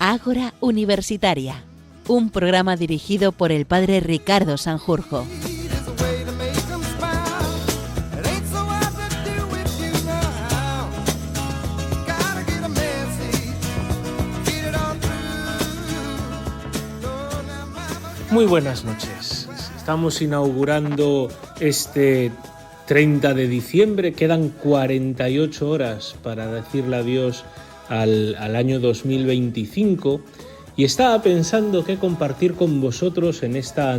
Ágora Universitaria, un programa dirigido por el padre Ricardo Sanjurjo. Muy buenas noches. Estamos inaugurando este 30 de diciembre. Quedan 48 horas para decirle adiós al año 2025. Y estaba pensando qué compartir con vosotros en esta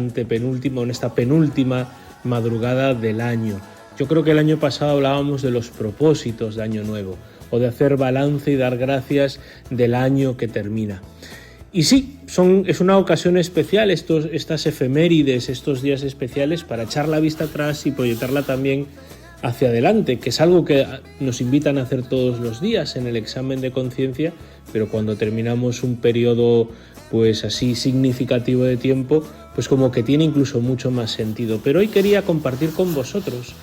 penúltima madrugada del año. Yo creo que el año pasado hablábamos de los propósitos de Año Nuevo, o de hacer balance y dar gracias del año que termina. Y sí, es una ocasión especial estas efemérides, estos días especiales para echar la vista atrás y proyectarla también hacia adelante, que es algo que nos invitan a hacer todos los días en el examen de conciencia, pero cuando terminamos un periodo pues así significativo de tiempo, pues como que tiene incluso mucho más sentido. Pero hoy quería compartir con vosotros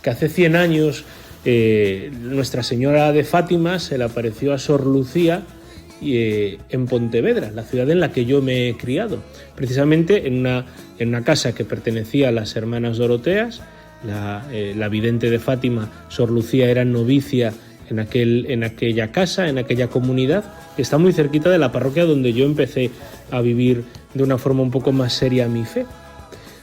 que hace 100 años Nuestra Señora de Fátima se le apareció a Sor Lucía en Pontevedra, la ciudad en la que yo me he criado, precisamente en una casa que pertenecía a las hermanas Doroteas. La vidente de Fátima, Sor Lucía, era novicia en aquella casa, en aquella comunidad, que está muy cerquita de la parroquia donde yo empecé a vivir de una forma un poco más seria mi fe.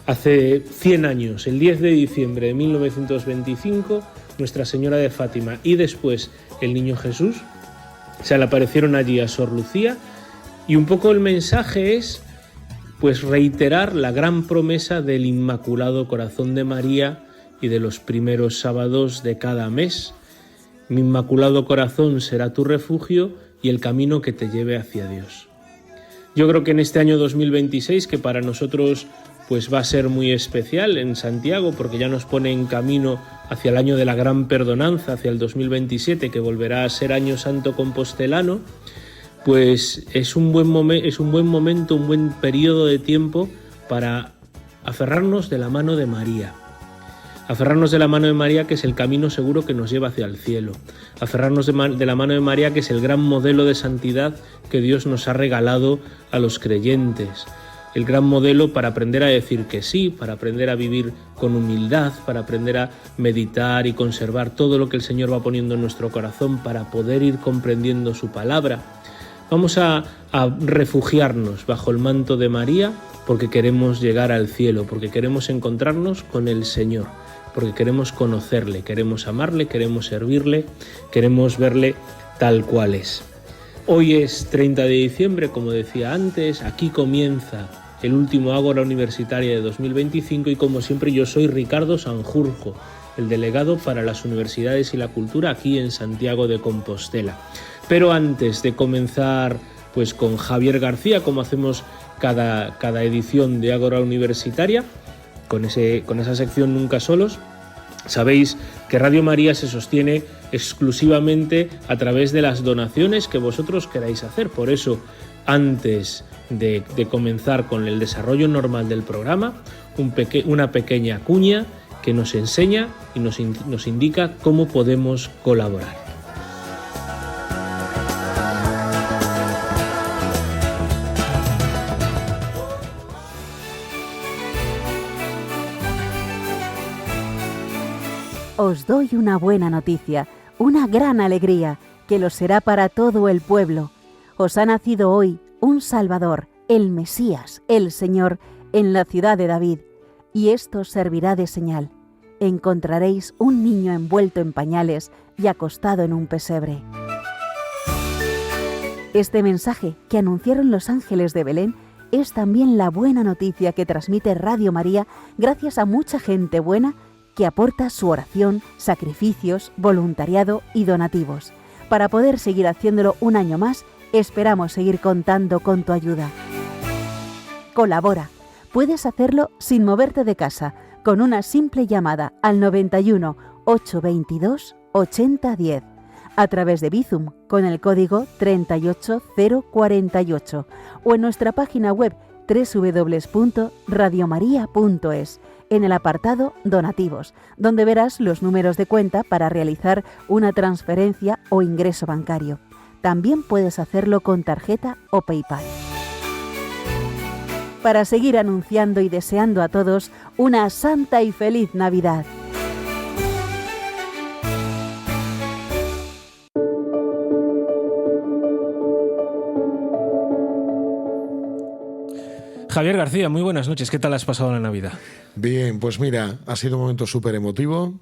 Hace 100 años, el 10 de diciembre de 1925, Nuestra Señora de Fátima y después el Niño Jesús se le aparecieron allí a Sor Lucía, y un poco el mensaje es pues reiterar la gran promesa del Inmaculado Corazón de María y de los primeros sábados de cada mes. Mi Inmaculado Corazón será tu refugio y el camino que te lleve hacia Dios. Yo creo que en este año 2026, que para nosotros pues va a ser muy especial en Santiago, porque ya nos pone en camino hacia el año de la Gran Perdonanza, hacia el 2027, que volverá a ser año santo compostelano, pues es un buen momento, un buen periodo de tiempo para aferrarnos de la mano de María. Aferrarnos de la mano de María, que es el camino seguro que nos lleva hacia el cielo. Aferrarnos de la mano de María, que es el gran modelo de santidad que Dios nos ha regalado a los creyentes. El gran modelo para aprender a decir que sí, para aprender a vivir con humildad, para aprender a meditar y conservar todo lo que el Señor va poniendo en nuestro corazón para poder ir comprendiendo su palabra. Vamos a refugiarnos bajo el manto de María porque queremos llegar al cielo, porque queremos encontrarnos con el Señor, porque queremos conocerle, queremos amarle, queremos servirle, queremos verle tal cual es. Hoy es 30 de diciembre, como decía antes, aquí comienza el último Ágora Universitaria de 2025 y como siempre yo soy Ricardo Sanjurjo, el delegado para las universidades y la cultura aquí en Santiago de Compostela. Pero antes de comenzar pues con Javier García, como hacemos cada edición de Ágora Universitaria, con esa sección Nunca Solos, sabéis que Radio María se sostiene exclusivamente a través de las donaciones que vosotros queráis hacer. Por eso, antes de comenzar con el desarrollo normal del programa, una pequeña cuña que nos enseña y nos indica cómo podemos colaborar. Os doy una buena noticia, una gran alegría, que lo será para todo el pueblo. Os ha nacido hoy un Salvador, el Mesías, el Señor, en la ciudad de David, y esto servirá de señal. Encontraréis un niño envuelto en pañales y acostado en un pesebre. Este mensaje que anunciaron los ángeles de Belén es también la buena noticia que transmite Radio María gracias a mucha gente buena que aporta su oración, sacrificios, voluntariado y donativos. Para poder seguir haciéndolo un año más, esperamos seguir contando con tu ayuda. Colabora. Puedes hacerlo sin moverte de casa, con una simple llamada al 91 822 8010, a través de Bizum con el código 38048 o en nuestra página web www.radiomaria.es, en el apartado Donativos, donde verás los números de cuenta para realizar una transferencia o ingreso bancario. También puedes hacerlo con tarjeta o PayPal. Para seguir anunciando y deseando a todos una santa y feliz Navidad. Javier García, muy buenas noches. ¿Qué tal has pasado la Navidad? Bien, pues mira, ha sido un momento súper emotivo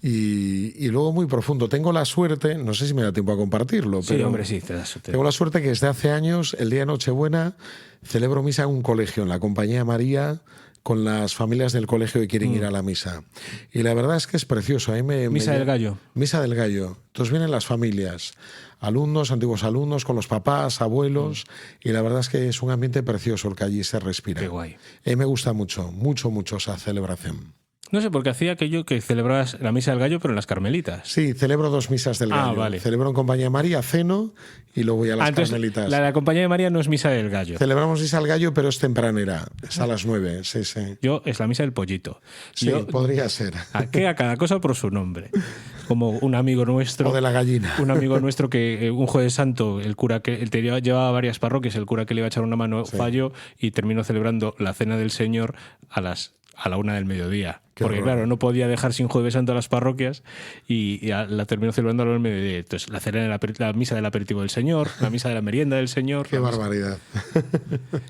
y luego muy profundo. Tengo la suerte, no sé si me da tiempo a compartirlo, Sí, pero hombre, sí, te da suerte. tengo la suerte que desde hace años, el día de Nochebuena, celebro misa en un colegio, en la Compañía de María, con las familias del colegio que quieren ir a la misa. Y la verdad es que es precioso. Misa del Gallo. Misa del Gallo. Entonces vienen las familias, alumnos, antiguos alumnos, con los papás, abuelos, y la verdad es que es un ambiente precioso el que allí se respira. Qué guay. Me gusta mucho, mucho, mucho esa celebración. No sé, porque hacía aquello que celebrabas la Misa del Gallo, pero en las Carmelitas. Sí, celebro 2 misas del Gallo. Vale. Celebro en Compañía de María, ceno y luego voy a las Entonces, Carmelitas. la de la Compañía de María no es Misa del Gallo. Celebramos misa del Gallo, pero es tempranera, es a las 9, sí, sí. Yo es la Misa del Pollito. Sí, podría ser. A cada cosa por su nombre. Como un amigo nuestro. O de la gallina. Un amigo nuestro que un Jueves Santo, el cura que él llevaba varias parroquias, el cura que le iba a echar una mano falló y terminó celebrando la Cena del Señor a la 1 del mediodía. Qué Porque horror. claro, no podía dejar sin Jueves Santo a las parroquias y la terminó celebrando a la 1 del mediodía. Entonces, la misa del aperitivo del Señor, la misa de la merienda del Señor. Qué barbaridad.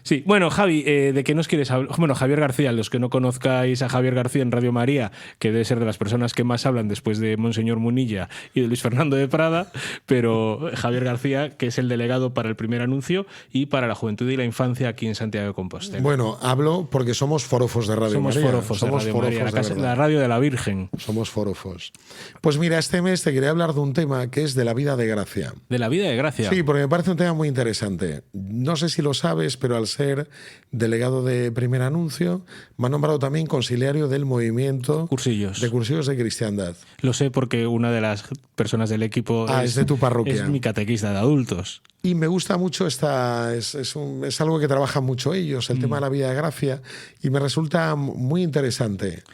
Sí, bueno, Javi, ¿de qué nos quieres hablar? Bueno, Javier García, los que no conozcáis a Javier García en Radio María, que debe ser de las personas que más hablan después de Monseñor Munilla y de Luis Fernando de Prada, pero Javier García, que es el delegado para el primer anuncio y para la juventud y la infancia aquí en Santiago de Compostela. Bueno, hablo porque somos forofos de Radio Somos María. forofos de Radio María, de verdad. la radio de la Virgen. Somos forofos. Pues mira, este mes te quería hablar de un tema que es de la vida de gracia. De la vida de gracia. Sí, porque me parece un tema muy interesante. No sé si lo sabes, pero al ser delegado de primer anuncio, me han nombrado también conciliario del movimiento Cursillos. de Cursillos de Cristiandad. Lo sé porque una de las personas del equipo Es de tu parroquia. es mi catequista de adultos. Y me gusta mucho es algo que trabajan mucho ellos, el tema de la vida de gracia, y me resulta muy interesante.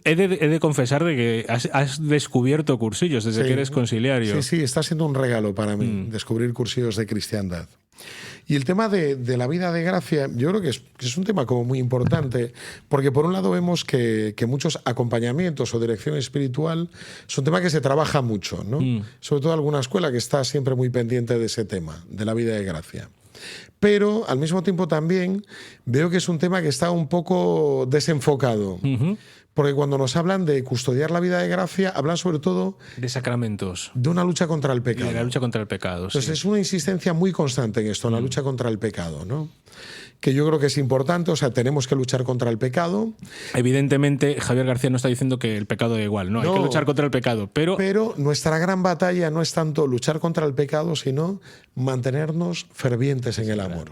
He de confesar de que has descubierto Cursillos desde que eres conciliario. Sí, está siendo un regalo para mí descubrir Cursillos de Cristiandad. Y el tema de la vida de gracia, yo creo que es un tema como muy importante, porque por un lado vemos que muchos acompañamientos o dirección espiritual son temas que se trabaja mucho, ¿no? Sobre todo alguna escuela que está siempre muy pendiente de ese tema, de la vida de gracia. Pero al mismo tiempo también veo que es un tema que está un poco desenfocado. Porque cuando nos hablan de custodiar la vida de gracia, hablan sobre todo De sacramentos. de una lucha contra el Y pecado. de la lucha contra el pecado. Entonces Sí. es una insistencia muy constante en esto, en la lucha contra el pecado, ¿no? Que yo creo que es importante, o sea, tenemos que luchar contra el pecado, Evidentemente, Javier García no está diciendo que el pecado da igual, no, hay que luchar contra el pecado, pero nuestra gran batalla no es tanto luchar contra el pecado, sino mantenernos fervientes en el amor.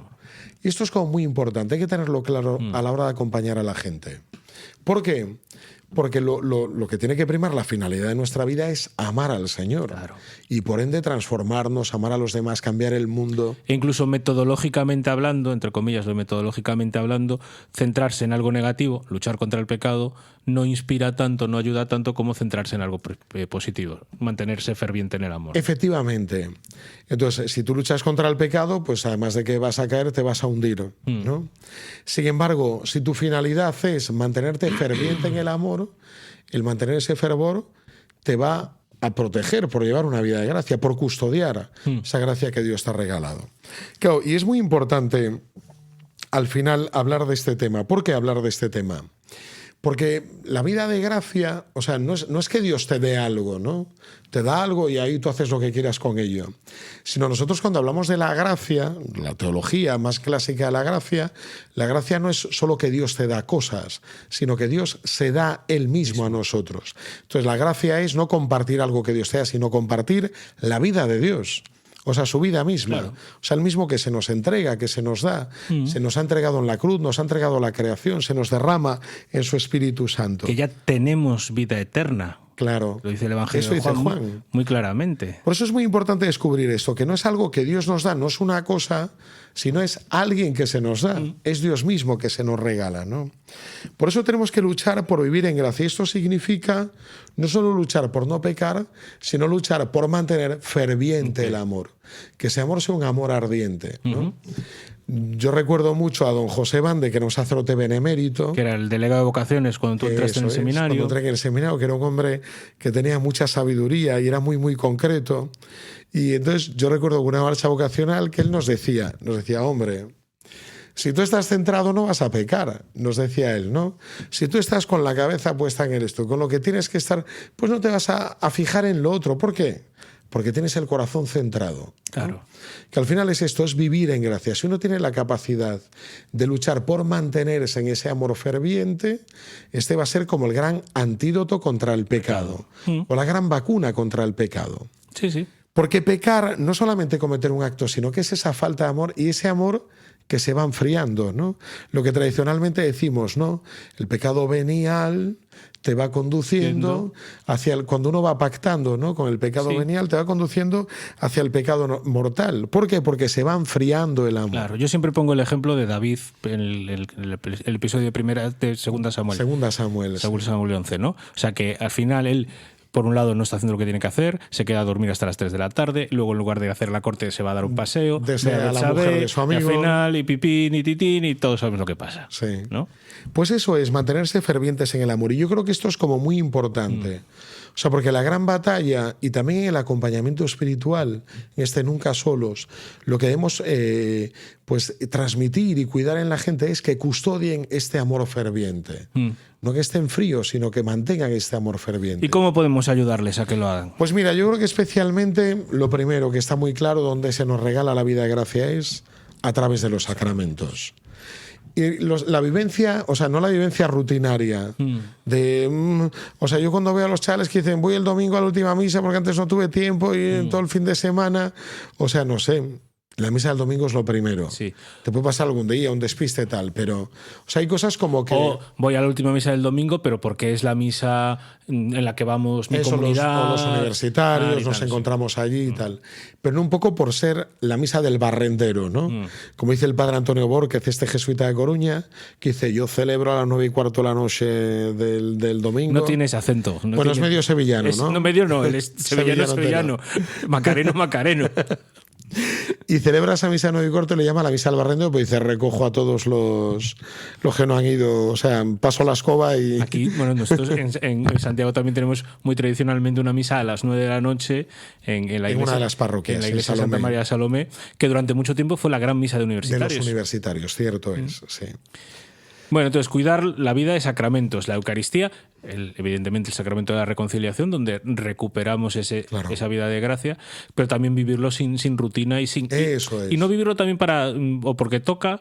Y esto es como muy importante, hay que tenerlo claro a la hora de acompañar a la gente. ¿Por qué? Porque lo que tiene que primar la finalidad de nuestra vida es amar al Señor. Claro. Y por ende transformarnos, amar a los demás, cambiar el mundo. e incluso metodológicamente hablando, entre comillas, lo metodológicamente hablando, centrarse en algo negativo, luchar contra el pecado, no inspira tanto, no ayuda tanto como centrarse en algo positivo, mantenerse ferviente en el amor. Efectivamente. Entonces, si tú luchas contra el pecado, pues además de que vas a caer, te vas a hundir, ¿no? Sin embargo, si tu finalidad es mantenerte ferviente en el amor, el mantener ese fervor te va a proteger por llevar una vida de gracia, por custodiar esa gracia que Dios te ha regalado. Claro, y es muy importante al final hablar de este tema. ¿Por qué hablar de este tema? Porque la vida de gracia, o sea, no es que Dios te dé algo, ¿no? Te da algo y ahí tú haces lo que quieras con ello. Sino nosotros cuando hablamos de la gracia, la teología más clásica de la gracia no es solo que Dios te da cosas, sino que Dios se da Él mismo a nosotros. Entonces la gracia es no compartir algo que Dios te da, sino compartir la vida de Dios. O sea, su vida misma. Claro. O sea, el mismo que se nos entrega, que se nos da, se nos ha entregado en la cruz, nos ha entregado la creación, se nos derrama en su Espíritu Santo. Que ya tenemos vida eterna. Claro. Lo dice el Evangelio Eso de dice Juan Juan. muy claramente. Por eso es muy importante descubrir esto, que no es algo que Dios nos da, no es una cosa, sino es alguien que se nos da, es Dios mismo que se nos regala, ¿no? Por eso tenemos que luchar por vivir en gracia. Esto significa no solo luchar por no pecar, sino luchar por mantener ferviente el amor, que ese amor sea un amor ardiente, ¿no? Yo recuerdo mucho a don José Bande, que era un sacerdote benemérito. Que era el delegado de vocaciones cuando tú entraste en el seminario. Cuando entré en el seminario, que era un hombre que tenía mucha sabiduría y era muy, muy concreto. Y entonces yo recuerdo una marcha vocacional que él nos decía, hombre, si tú estás centrado no vas a pecar, nos decía él, ¿no? Si tú estás con la cabeza puesta en esto, con lo que tienes que estar, pues no te vas a fijar en lo otro. ¿Por qué? Porque tienes el corazón centrado, ¿no? Claro. Que al final es esto, es vivir en gracia. Si uno tiene la capacidad de luchar por mantenerse en ese amor ferviente, este va a ser como el gran antídoto contra el pecado. O la gran vacuna contra el pecado. Sí, sí. Porque pecar no solamente cometer un acto, sino que es esa falta de amor y ese amor que se va enfriando, ¿no? Lo que tradicionalmente decimos, ¿no? El pecado venial te va conduciendo hacia cuando uno va pactando, ¿no? Con el pecado venial te va conduciendo hacia el pecado mortal. ¿Por qué? Porque se va enfriando el amor. Claro, yo siempre pongo el ejemplo de David en el episodio de Segunda Samuel. Segunda Samuel. Según Samuel 11, ¿no? O sea que al final él, por un lado, no está haciendo lo que tiene que hacer, se queda a dormir hasta las 3 de la tarde, luego en lugar de hacer la corte se va a dar un paseo, Desea a la mujer de su amigo. Y al final, y pipín, y titín, y todos sabemos lo que pasa. Sí. ¿No? Pues eso es, mantenerse fervientes en el amor. Y yo creo que esto es como muy importante. O sea, porque la gran batalla y también el acompañamiento espiritual, en nunca solos, lo que debemos pues transmitir y cuidar en la gente es que custodien este amor ferviente. No que estén fríos, sino que mantengan este amor ferviente. ¿Y cómo podemos ayudarles a que lo hagan? Pues mira, yo creo que especialmente lo primero que está muy claro donde se nos regala la vida de gracia es a través de los sacramentos. Y la vivencia, o sea, no la vivencia rutinaria o sea, yo cuando veo a los chavales que dicen voy el domingo a la última misa porque antes no tuve tiempo y todo el fin de semana, o sea, no sé. La misa del domingo es lo primero. Sí. Te puede pasar algún día, un despiste tal, pero o sea, hay cosas como que... O voy a la última misa del domingo, pero porque es la misa en la que vamos mi comunidad. O los universitarios, nos encontramos allí y tal. Pero no un poco por ser la misa del barrendero, ¿no? Como dice el padre Antonio Borquez, este jesuita de Coruña, que dice, yo celebro a las 9:15 de la noche del domingo. No tiene ese acento. No bueno, es medio sevillano, ¿no? No, medio no, él es sevillano. Macareno. Y celebra esa misa de 9:15 y le llama la misa del barrendero, pues dice, recojo a todos los que no han ido, o sea, paso la escoba y... Aquí, bueno, nosotros en Santiago también tenemos muy tradicionalmente una misa a las 9 de la noche en la iglesia, una de las parroquias, en la iglesia de Santa María de Salomé, que durante mucho tiempo fue la gran misa de universitarios. De los universitarios, cierto es, sí. Bueno, entonces cuidar la vida de sacramentos, la Eucaristía, evidentemente el sacramento de la reconciliación, donde recuperamos esa vida de gracia, pero también vivirlo sin rutina y sin Eso es. Y no vivirlo también o porque toca,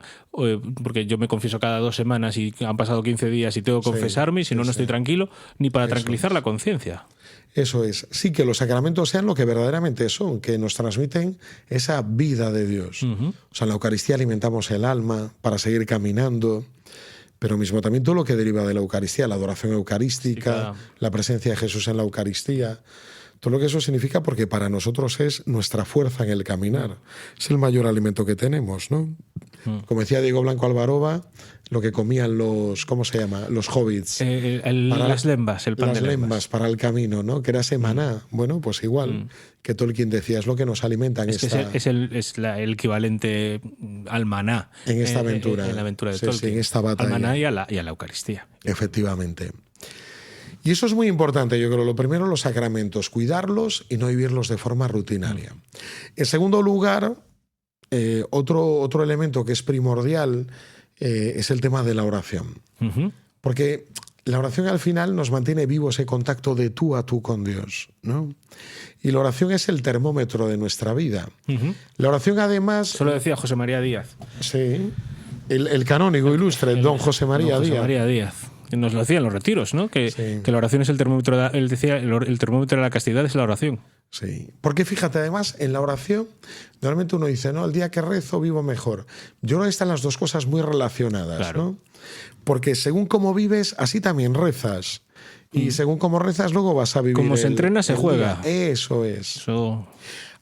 porque yo me confieso cada 2 semanas y han pasado 15 días y tengo que confesarme y si no estoy tranquilo, ni para tranquilizar la conciencia. Eso es. Sí, que los sacramentos sean lo que verdaderamente son, que nos transmiten esa vida de Dios. O sea, en la Eucaristía alimentamos el alma para seguir caminando. Pero mismo también todo lo que deriva de la Eucaristía, la adoración eucarística, la presencia de Jesús en la Eucaristía, todo lo que eso significa, porque para nosotros es nuestra fuerza en el caminar. Es el mayor alimento que tenemos, ¿no? Como decía Diego Blanco Alvaroba, lo que comían los, ¿cómo se llama? Los hobbits. Las lembas, el pan de lembas. Para el camino, ¿no? Que era ese maná. Bueno, pues igual que Tolkien decía, es lo que nos alimenta en es el equivalente al maná. En esta aventura. En la aventura de Tolkien. Sí, en esta batalla. Al maná y a la Eucaristía. Efectivamente. Y eso es muy importante, yo creo. Lo primero, los sacramentos, cuidarlos y no vivirlos de forma rutinaria. En segundo lugar, otro elemento que es primordial es el tema de la oración. Porque la oración al final nos mantiene vivo ese contacto de tú a tú con Dios, ¿no? Y la oración es el termómetro de nuestra vida. La oración además... Eso lo decía José María Díaz. Sí, el canónigo ilustre, don José María Díaz. Nos lo decía en los retiros, ¿no? Que la oración es el termómetro. Él decía el termómetro de la castidad es la oración. Sí, porque fíjate, además, en la oración, normalmente uno dice, no, el día que rezo vivo mejor. Yo creo que están las dos cosas muy relacionadas, claro, ¿no? Porque según cómo vives, así también rezas. Y según cómo rezas, luego vas a vivir. Como se entrena, se juega. Eso es. Eso...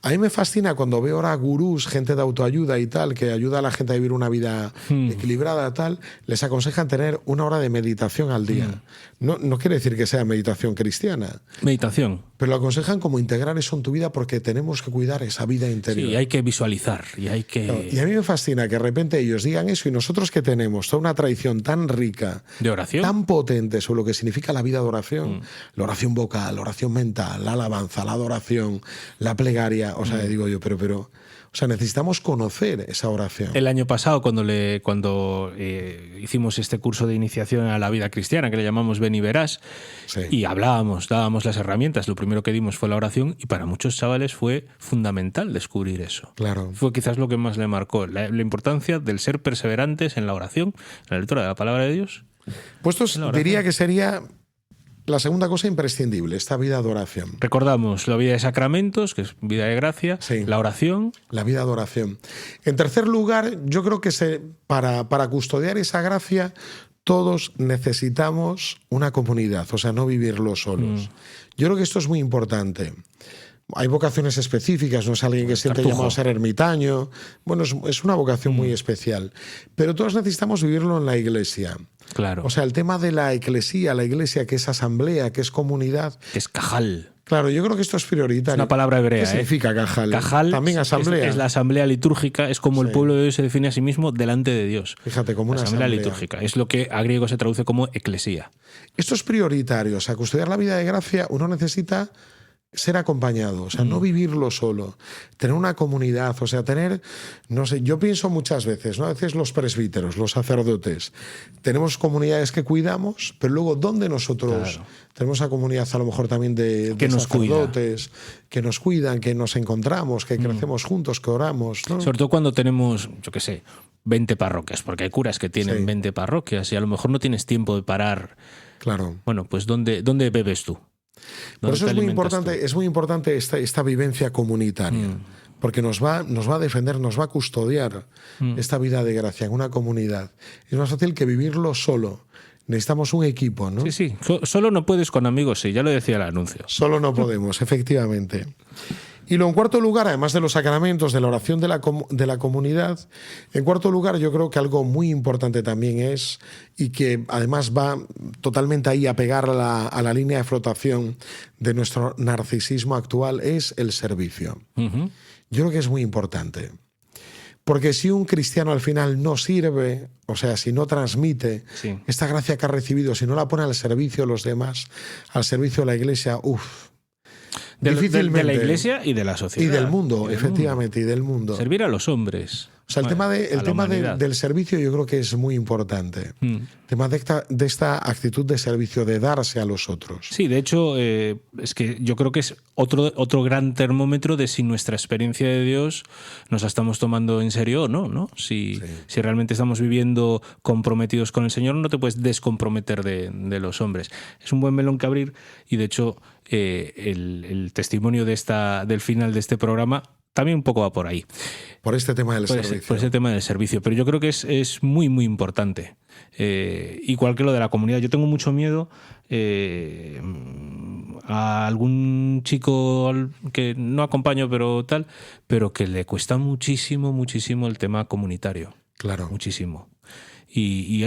A mí me fascina cuando veo ahora gurús, gente de autoayuda y tal, que ayuda a la gente a vivir una vida equilibrada, tal, les aconsejan tener 1 hora de meditación al día. No quiere decir que sea meditación cristiana. Meditación. Pero lo aconsejan como integrar eso en tu vida porque tenemos que cuidar esa vida interior. Sí, hay que visualizar y hay que... Claro, y a mí me fascina que de repente ellos digan eso y nosotros que tenemos toda una tradición tan rica, ¿De oración? tan potente sobre lo que significa la vida de oración, la oración vocal, la oración mental, la alabanza, la adoración, la plegaria, o sea, digo yo, pero o sea, necesitamos conocer esa oración. El año pasado, cuando hicimos este curso de iniciación a la vida cristiana, que le llamamos Ven y Verás, Sí. y dábamos las herramientas, lo primero que dimos fue la oración, y para muchos chavales fue fundamental descubrir eso. Claro. Fue quizás lo que más le marcó, la importancia del ser perseverantes en la oración, en la lectura de la palabra de Dios. Pues esto La oración. diría que sería la segunda cosa imprescindible, esta vida de oración. Recordamos la vida de sacramentos, que es vida de gracia, Sí. la oración. La vida de oración. En tercer lugar, yo creo que para custodiar esa gracia, todos necesitamos una comunidad, o sea, no vivirlo solos. Yo creo que esto es muy importante. Hay vocaciones específicas, no es alguien que siente Tartujo. llamado a ser ermitaño. Bueno, es una vocación muy especial. Pero todos necesitamos vivirlo en la iglesia. Claro. O sea, el tema de la iglesia que es asamblea, que es comunidad. Que es cajal. Claro, yo creo que esto es prioritario. Es una palabra hebrea. ¿Qué significa cajal? Cajal También asamblea. es la asamblea litúrgica, es como el Sí. pueblo de Dios se define a sí mismo delante de Dios. Fíjate, como La una asamblea asamblea. litúrgica. Es lo que a griego se traduce como eclesía. Esto es prioritario. O sea, custodiar la vida de gracia, uno necesita ser acompañado, o sea, no vivirlo solo, tener una comunidad, o sea, tener, no sé, yo pienso muchas veces, ¿no? A veces los presbíteros, los sacerdotes, tenemos comunidades que cuidamos, pero luego, ¿dónde nosotros Claro. tenemos esa comunidad a lo mejor también de Que nos cuida. sacerdotes, que nos cuidan, que nos encontramos, que crecemos juntos, que oramos, ¿no? Sobre todo cuando tenemos, yo qué sé, 20 parroquias, porque hay curas que tienen Sí. 20 parroquias y a lo mejor no tienes tiempo de parar. Claro. Bueno, pues ¿dónde bebes tú? Por ¿Dónde eso te es muy alimentas importante, tú? es muy importante esta vivencia comunitaria, porque nos va a defender, nos va a custodiar esta vida de gracia en una comunidad. Es más fácil que vivirlo solo. Necesitamos un equipo, ¿no? Sí, sí. Solo no puedes con amigos, sí, ya lo decía el anuncio. Solo no podemos, efectivamente. Y luego, en cuarto lugar, además de los sacramentos, de la oración de la comunidad, en cuarto lugar yo creo que algo muy importante también es, y que además va totalmente ahí a pegar a la línea de flotación de nuestro narcisismo actual, es el servicio. Ujú. Yo creo que es muy importante. Porque si un cristiano al final no sirve, o sea, si no transmite Sí. esta gracia que ha recibido, si no la pone al servicio de los demás, al servicio de la iglesia, De la difícilmente. iglesia y de la sociedad. Y del mundo, Y del efectivamente, y del mundo. Servir a los hombres. O sea, el Bueno, tema a la humanidad. del servicio yo creo que es muy importante. Mm. El tema de esta actitud de servicio, de darse a los otros. Sí, de hecho, es que yo creo que es otro gran termómetro de si nuestra experiencia de Dios nos la estamos tomando en serio o no, ¿no? Si realmente estamos viviendo comprometidos con el Señor, no te puedes descomprometer de los hombres. Es un buen melón que abrir y, de hecho, el testimonio del final de este programa también un poco va por ahí. Por este tema del servicio. Por ese tema del servicio. Pero yo creo que es muy, muy importante. Igual que lo de la comunidad. Yo tengo mucho miedo a algún chico que no acompaño, pero que le cuesta muchísimo, muchísimo el tema comunitario. Claro. Muchísimo. Y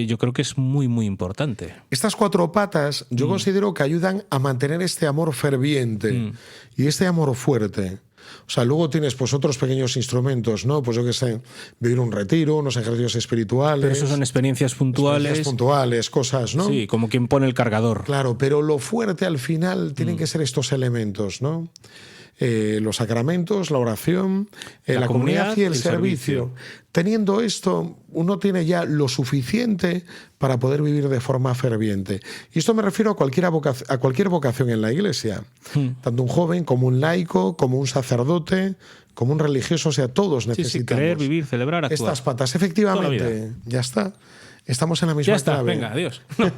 yo creo que es muy, muy importante. Estas 4 patas yo considero que ayudan a mantener este amor ferviente y este amor fuerte. O sea, luego tienes pues otros pequeños instrumentos, ¿no? Pues yo qué sé, vivir un retiro, unos ejercicios espirituales. Pero eso son experiencias puntuales. Cosas, ¿no? Sí, como quien pone el cargador. Claro, pero lo fuerte al final tienen que ser estos elementos, ¿no? Los sacramentos, la oración, la comunidad y el servicio. Teniendo esto, uno tiene ya lo suficiente para poder vivir de forma ferviente. Y esto me refiero a cualquier vocación en la Iglesia. Tanto un joven como un laico, como un sacerdote, como un religioso, o sea, todos necesitamos. Sí, creer, vivir, celebrar, actuar. Estas patas, Toda la efectivamente. Ya está. Estamos en la misma Ya está, clave. venga, adiós. No.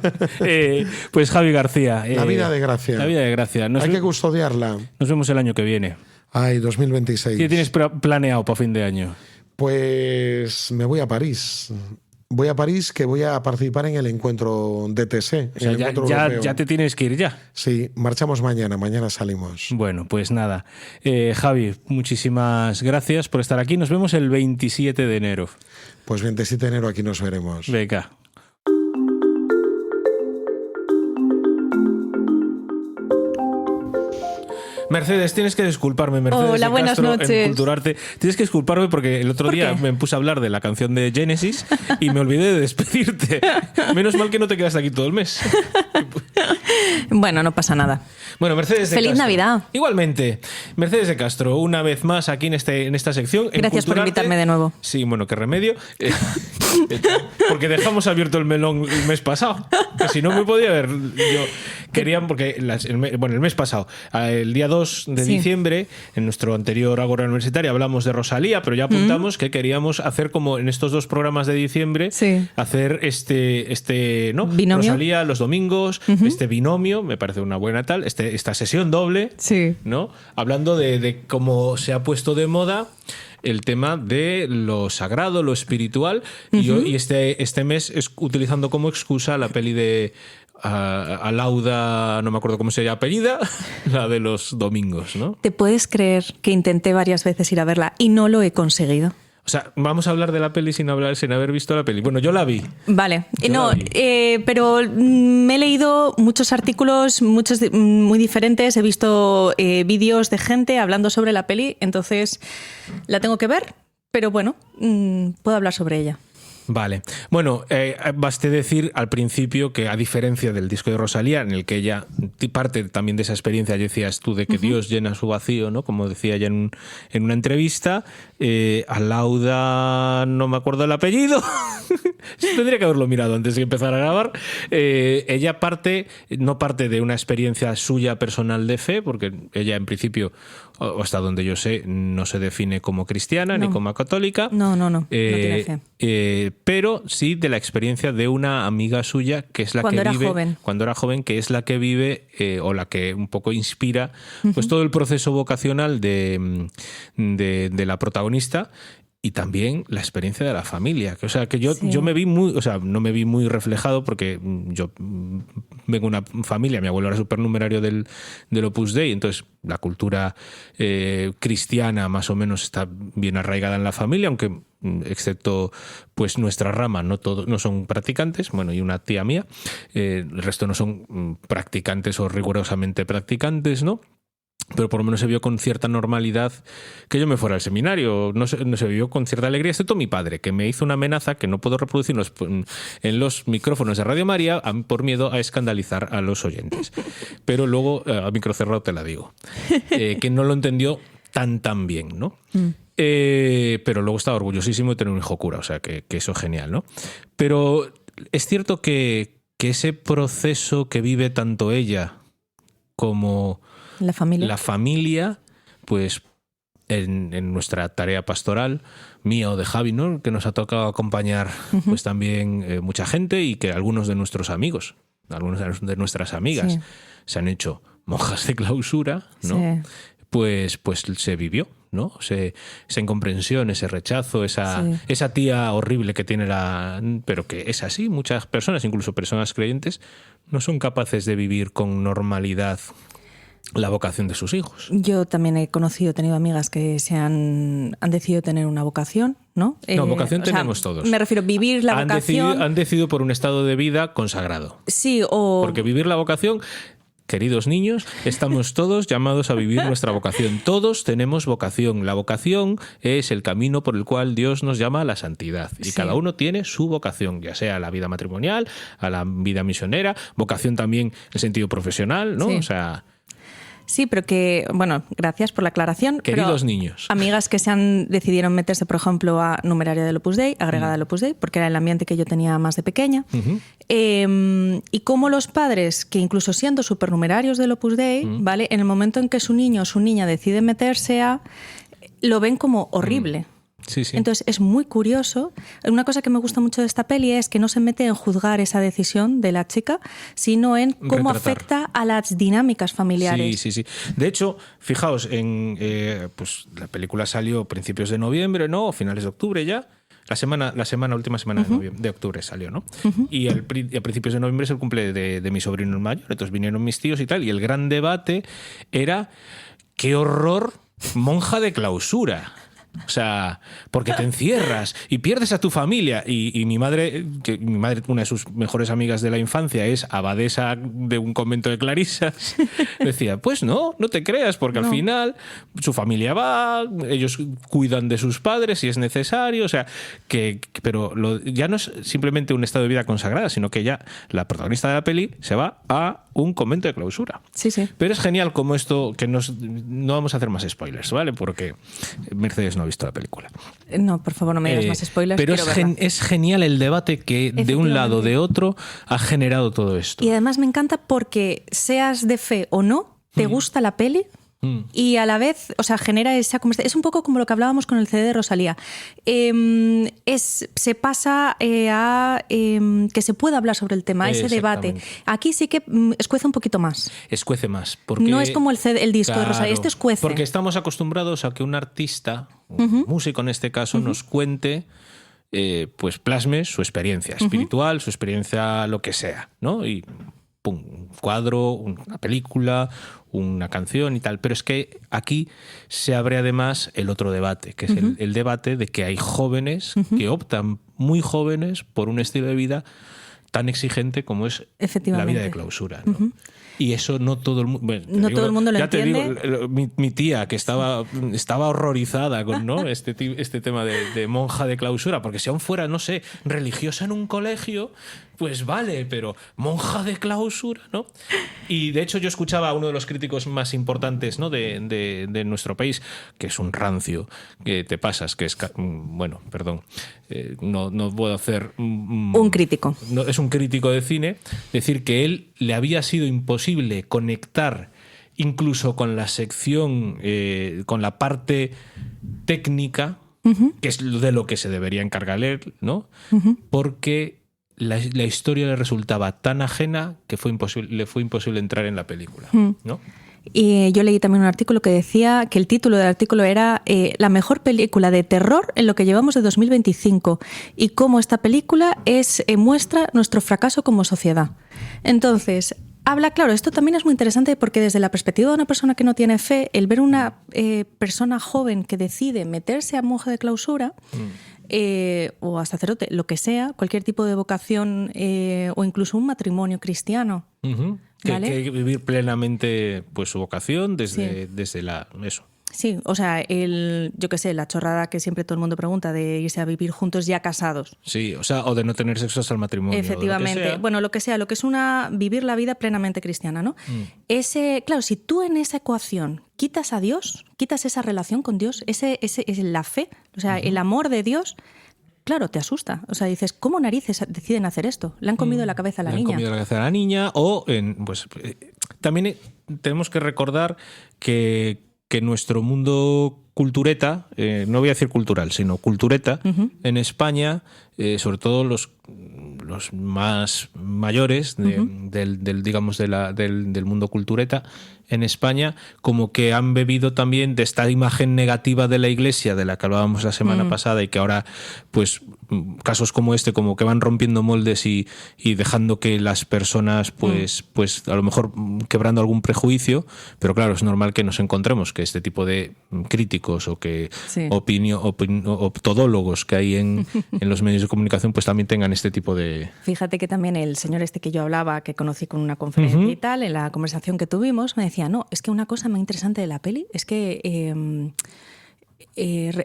Pues Javi García. La vida de gracia. La vida de gracia. Hay que custodiarla. Nos vemos el año que viene. Ay, 2026. ¿Qué tienes planeado para fin de año? Pues me voy a París. voy a París, que voy a participar en el encuentro DTC. O sea, ya te tienes que ir ya. Sí, marchamos mañana salimos. Bueno, pues nada. Javi, muchísimas gracias por estar aquí. Nos vemos el 27 de enero. Pues 27 de enero aquí nos veremos. Venga. Mercedes, tienes que disculparme, Mercedes. Hola, buenas Castro, noches. En Culturarte. Tienes que disculparme porque el otro día me puse a hablar de la canción de Genesis y me olvidé de despedirte. Menos mal que no te quedaste aquí todo el mes. Bueno, no pasa nada. Bueno, Mercedes de ¡Feliz Castro. Navidad! Igualmente. Mercedes de Castro, una vez más aquí en esta sección. Gracias por invitarme de nuevo. Sí, bueno, qué remedio. Porque dejamos abierto el melón el mes pasado. Que si no me podía haber... Querían, porque el mes pasado, el día 2 de diciembre, en nuestro anterior Ágora Universitaria hablamos de Rosalía, pero ya apuntamos que queríamos hacer como en estos 2 programas de diciembre, hacer ¿no? ¿Binomio? Rosalía los domingos, este binomio, me parece una buena tal, esta sesión doble, ¿no? Hablando de cómo se ha puesto de moda el tema de lo sagrado, lo espiritual, y este mes es utilizando como excusa la peli de Alauda, no me acuerdo cómo se llama apellida, la de los domingos, ¿no? ¿Te puedes creer que intenté varias veces ir a verla y no lo he conseguido? O sea, vamos a hablar de la peli sin haber visto la peli. Bueno, yo la vi. Vale, pero me he leído muchos artículos, muchos muy diferentes, he visto vídeos de gente hablando sobre la peli, entonces la tengo que ver, pero bueno, puedo hablar sobre ella. Vale. Bueno, baste decir al principio que a diferencia del disco de Rosalía, en el que ella parte también de esa experiencia, decías tú, de que Dios llena su vacío, ¿no? Como decía ella en una entrevista, Alauda, no me acuerdo el apellido, tendría que haberlo mirado antes de empezar a grabar, ella no parte de una experiencia suya personal de fe, porque ella en principio, hasta donde yo sé, no se define como cristiana ni como católica. No tiene fe. Pero sí de la experiencia de una amiga suya que es la cuando era joven, que es la que vive o la que un poco inspira pues todo el proceso vocacional de la protagonista. Y también la experiencia de la familia. O sea, que yo me vi no me vi muy reflejado porque yo vengo de una familia, mi abuelo era supernumerario del Opus Dei, entonces la cultura cristiana más o menos está bien arraigada en la familia, aunque excepto pues nuestra rama no son practicantes, bueno, y una tía mía, el resto no son practicantes o rigurosamente practicantes, ¿no? Pero por lo menos se vio con cierta normalidad que yo me fuera al seminario, no se vivió con cierta alegría, excepto mi padre, que me hizo una amenaza que no puedo reproducir en los micrófonos de Radio María por miedo a escandalizar a los oyentes. Pero luego, a micro cerrado te la digo, que no lo entendió tan bien, ¿no? Pero luego estaba orgullosísimo de tener un hijo cura, o sea, que eso es genial, ¿no? Pero es cierto que ese proceso que vive tanto ella como... La familia, pues en nuestra tarea pastoral, mía o de Javi, ¿no? Que nos ha tocado acompañar pues también mucha gente y que algunos de nuestros amigos, algunos de nuestras amigas se han hecho monjas de clausura, ¿no? Sí. Pues se vivió, ¿no? Esa incomprensión, ese rechazo, esa tía horrible que tiene pero que es así. Muchas personas, incluso personas creyentes, no son capaces de vivir con normalidad la vocación de sus hijos. Yo también he tenido amigas que han decidido tener una vocación, ¿no? No, vocación tenemos todos. Me refiero a vivir la vocación. Han decidido por un estado de vida consagrado. Sí, o... Porque vivir la vocación... Queridos niños, estamos todos llamados a vivir nuestra vocación. Todos tenemos vocación. La vocación es el camino por el cual Dios nos llama a la santidad. Y cada uno tiene su vocación, ya sea a la vida matrimonial, a la vida misionera, vocación también en el sentido profesional, ¿no? Sí. O sea... Sí, pero que, bueno, gracias por la aclaración. Queridos niños. Amigas que decidieron meterse, por ejemplo, a numeraria del Opus Dei, agregada al Opus Dei, porque era el ambiente que yo tenía más de pequeña. Y cómo los padres, que incluso siendo supernumerarios del Opus Dei, ¿vale? En el momento en que su niño o su niña decide meterse lo ven como horrible. Sí, sí. Entonces es muy curioso. Una cosa que me gusta mucho de esta peli es que no se mete en juzgar esa decisión de la chica, sino en cómo afecta a las dinámicas familiares. Sí. De hecho, fijaos, pues la película salió a principios de noviembre, ¿no? O finales de octubre ya. última semana de octubre salió, ¿no? Y a principios de noviembre es el cumple de mi sobrino mayor, entonces vinieron mis tíos y tal, y el gran debate era qué horror monja de clausura. O sea, porque te encierras y pierdes a tu familia. Y mi madre, una de sus mejores amigas de la infancia, es abadesa de un convento de clarisas, decía, pues no te creas, porque al final su familia va, ellos cuidan de sus padres si es necesario. O sea, pero ya no es simplemente un estado de vida consagrada, sino que ya la protagonista de la peli se va a un convento de clausura. Sí. Pero es genial como esto, que no vamos a hacer más spoilers, ¿vale? Porque Mercedes no ha visto la película. No, por favor, no me digas más spoilers. Pero es genial el debate que de un lado o de otro ha generado todo esto. Y además me encanta porque, seas de fe o no, te gusta la peli. Y a la vez, o sea, genera esa conversación. Es un poco como lo que hablábamos con el CD de Rosalía. Se pasa a que se pueda hablar sobre el tema, ese debate. Aquí sí que escuece un poquito más. Escuece más. Porque, no es como el disco de Rosalía, este escuece. Porque estamos acostumbrados a que un artista, un músico en este caso, nos cuente, pues plasme su experiencia espiritual, su experiencia lo que sea, ¿no? Y pum, un cuadro, una película, una canción y tal. Pero es que aquí se abre además el otro debate, que es el debate de que hay jóvenes que optan, muy jóvenes, por un estilo de vida tan exigente como es la vida de clausura, ¿no? Y eso no todo el mundo... Bueno, todo el mundo lo entiende. Te digo, mi tía, que estaba horrorizada con, ¿no? este tema de monja de clausura, porque si aún fuera, no sé, religiosa en un colegio, pues vale, pero monja de clausura, ¿no? Y de hecho yo escuchaba a uno de los críticos más importantes, ¿no? de nuestro país, que es un rancio, que te pasas, que es... Bueno, perdón, no puedo hacer... un crítico. No, es un crítico de cine, decir que él le había sido imposible conectar incluso con la sección, con la parte técnica, que es de lo que se debería encargar él, ¿no? Porque la historia le resultaba tan ajena que le fue imposible entrar en la película, ¿no? Y yo leí también un artículo que decía que el título del artículo era la mejor película de terror en lo que llevamos de 2025 y cómo esta película muestra nuestro fracaso como sociedad. Entonces, claro, esto también es muy interesante porque desde la perspectiva de una persona que no tiene fe, el ver una persona joven que decide meterse a monja de clausura o a sacerdote, lo que sea, cualquier tipo de vocación o incluso un matrimonio cristiano. ¿Vale? Que vivir plenamente pues su vocación desde eso. Sí, o sea, yo qué sé, la chorrada que siempre todo el mundo pregunta de irse a vivir juntos ya casados. Sí, o sea, o de no tener sexo hasta el matrimonio. Efectivamente. Bueno, lo que sea, lo que es vivir la vida plenamente cristiana, ¿no? Claro, si tú en esa ecuación quitas a Dios, quitas esa relación con Dios, la fe, o sea, el amor de Dios, claro, te asusta. O sea, dices, ¿cómo narices deciden hacer esto? Le han comido la cabeza a la niña. Le han comido la cabeza a la niña también tenemos que recordar que nuestro mundo cultureta, no voy a decir cultural, sino cultureta, en España, sobre todo los más mayores del mundo cultureta, en España, como que han bebido también de esta imagen negativa de la Iglesia, de la que hablábamos la semana pasada, y que ahora, pues, casos como este, como que van rompiendo moldes y dejando que las personas, pues a lo mejor quebrando algún prejuicio, pero claro, es normal que nos encontremos que este tipo de críticos o que o todólogos que hay en los medios de comunicación, pues también tengan este tipo de... Fíjate que también el señor que yo hablaba, que conocí con una conferencia y tal, en la conversación que tuvimos, me decía, no, es que una cosa muy interesante de la peli es que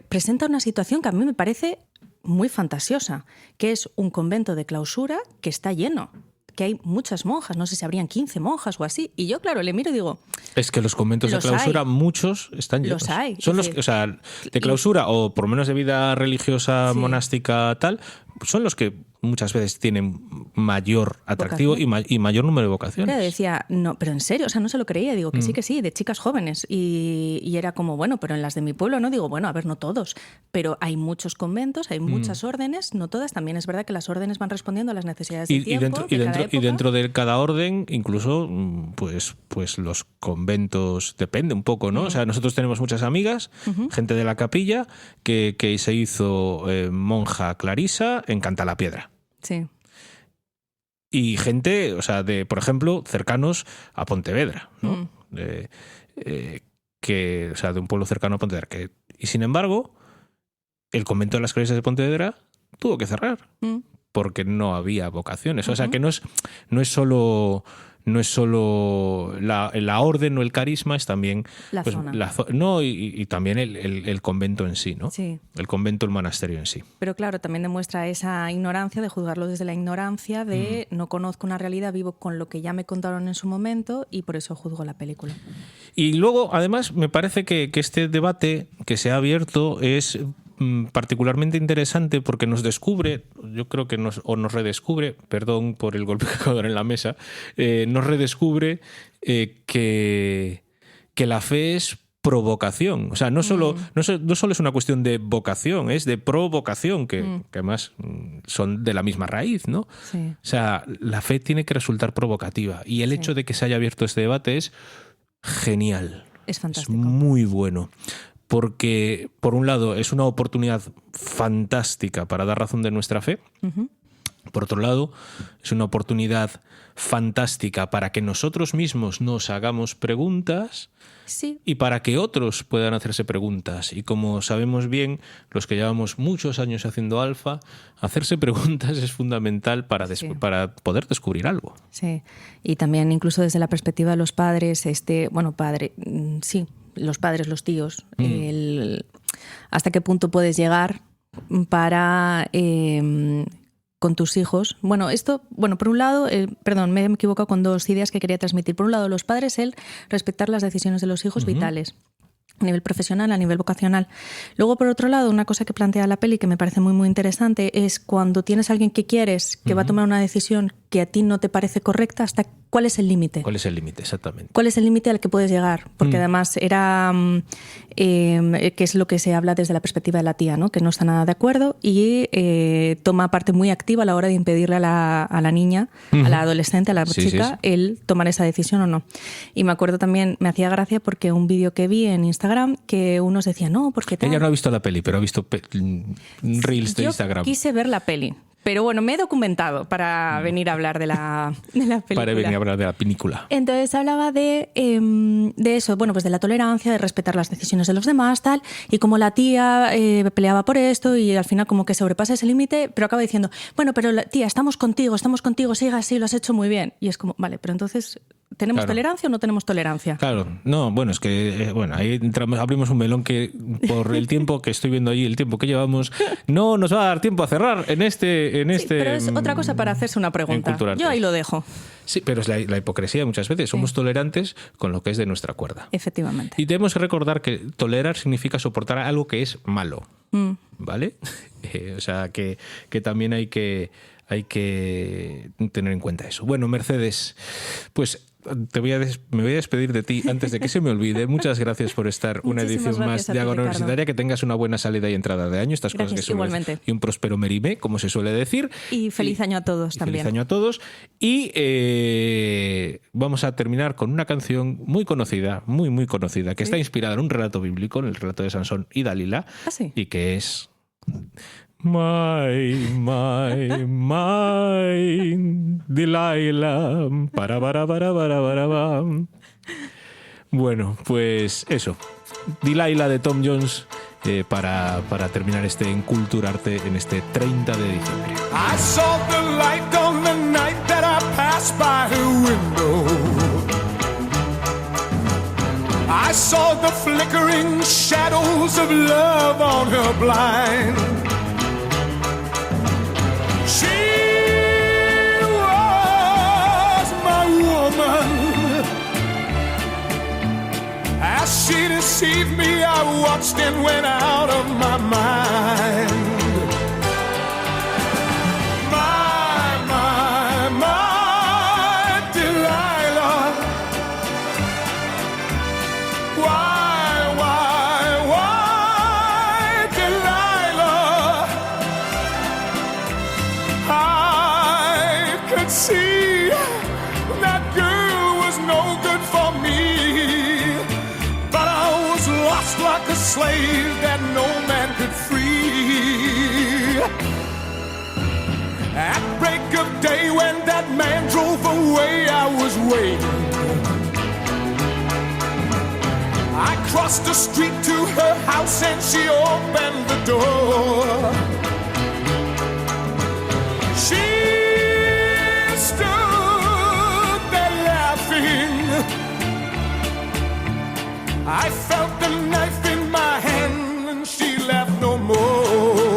presenta una situación que a mí me parece muy fantasiosa, que es un convento de clausura que está lleno, que hay muchas monjas, no sé si habrían 15 monjas o así, y yo, claro, le miro y digo... Es que los conventos de clausura, muchos están llenos. Los hay. Son los que, o sea, de clausura o por lo menos de vida religiosa, monástica, tal, son los que muchas veces tienen mayor atractivo y mayor número de vocaciones. Claro, decía, no, pero en serio, o sea, no se lo creía. Digo que sí, de chicas jóvenes. Y era como, bueno, pero en las de mi pueblo, ¿no? Digo, bueno, a ver, no todos, pero hay muchos conventos, hay muchas órdenes, no todas. También es verdad que las órdenes van respondiendo a las necesidades del tiempo, y dentro de cada orden, incluso, pues los conventos, depende un poco, ¿no? O sea, nosotros tenemos muchas amigas, gente de la capilla, que se hizo monja clarisa en Cantalapiedra. Sí. Y gente, o sea, por ejemplo, cercanos a Pontevedra, ¿no? O sea, de un pueblo cercano a Pontevedra. Y sin embargo, el convento de las Clarisas de Pontevedra tuvo que cerrar porque no había vocaciones. O sea, que no es solo la orden o el carisma, es también la zona. Y también el convento en sí, ¿no? Sí. El convento, el monasterio en sí. Pero claro, también demuestra esa ignorancia, de juzgarlo desde la ignorancia, de no conozco una realidad, vivo con lo que ya me contaron en su momento y por eso juzgo la película. Y luego, además, me parece que este debate que se ha abierto es particularmente interesante porque nos descubre, yo creo que nos redescubre, perdón por el golpe que acabo de dar en la mesa, nos redescubre que la fe es provocación. O sea, no solo es una cuestión de vocación, es de provocación, que además son de la misma raíz, ¿no? Sí. O sea, la fe tiene que resultar provocativa. Y el hecho de que se haya abierto este debate es genial. Es fantástico. Es muy bueno. Porque, por un lado, es una oportunidad fantástica para dar razón de nuestra fe. Por otro lado, es una oportunidad fantástica para que nosotros mismos nos hagamos preguntas y para que otros puedan hacerse preguntas. Y como sabemos bien, los que llevamos muchos años haciendo Alfa, hacerse preguntas es fundamental para poder descubrir algo. Sí, y también incluso desde la perspectiva de los padres, los padres, los tíos, hasta qué punto puedes llegar para con tus hijos. Por un lado, me he equivocado con dos ideas que quería transmitir. Por un lado, los padres, respetar las decisiones de los hijos vitales, a nivel profesional, a nivel vocacional. Luego, por otro lado, una cosa que plantea la peli que me parece muy, muy interesante es cuando tienes a alguien que quieres, que va a tomar una decisión que a ti no te parece correcta, ¿hasta cuál es el límite? ¿Cuál es el límite, exactamente? ¿Cuál es el límite al que puedes llegar? Porque además era, que es lo que se habla desde la perspectiva de la tía, ¿no? Que no está nada de acuerdo y toma parte muy activa a la hora de impedirle a la niña, a la adolescente, a la chica, el tomar esa decisión o no. Y me acuerdo también, me hacía gracia porque un vídeo que vi en Instagram que unos decían, no, porque tal. Ella no ha visto la peli, pero ha visto reels de Instagram. Yo quise ver la peli. Pero bueno, me he documentado para venir a hablar de la película. Para venir a hablar de la película. Entonces hablaba de eso, pues de la tolerancia, de respetar las decisiones de los demás, tal, y como la tía peleaba por esto y al final como que sobrepasa ese límite, pero acaba diciendo, pero tía, estamos contigo, siga así, lo has hecho muy bien. Y es como, vale, pero entonces, ¿tenemos tolerancia o no tenemos tolerancia? Claro, no, es que ahí abrimos un melón que por el tiempo que estoy viendo ahí, el tiempo que llevamos, no nos va a dar tiempo a cerrar en este. Pero es otra cosa para hacerse una pregunta. Yo ahí lo dejo. Sí, pero es la hipocresía muchas veces. Somos tolerantes con lo que es de nuestra cuerda. Efectivamente. Y tenemos que recordar que tolerar significa soportar algo que es malo, ¿vale? O sea, que también hay que tener en cuenta eso. Bueno, Mercedes, pues me voy a despedir de ti antes de que se me olvide. Muchas gracias por estar una edición más de Ágora Universitaria. Que tengas una buena salida y entrada de año. Estas cosas que suelen decir. Y un próspero merimé, como se suele decir. Y feliz año a todos también. Feliz año a todos. Y vamos a terminar con una canción muy conocida, muy, muy conocida, que está inspirada en un relato bíblico, en el relato de Sansón y Dalila. ¿Ah, sí? Y que es... My Delilah. Para. Bueno, pues eso. Delilah de Tom Jones para terminar este Enculturarte en este 30 de diciembre. I saw the light on the night that I passed by her window. I saw the flickering shadows of love on her blind. She was my woman. As she deceived me, I watched and went out of my mind. My see that girl was no good for me, but I was lost like a slave that no man could free. At break of day when that man drove away, I was waiting. I crossed the street to her house and she opened the door. She stood there laughing. I felt the knife in my hand and she laughed no more.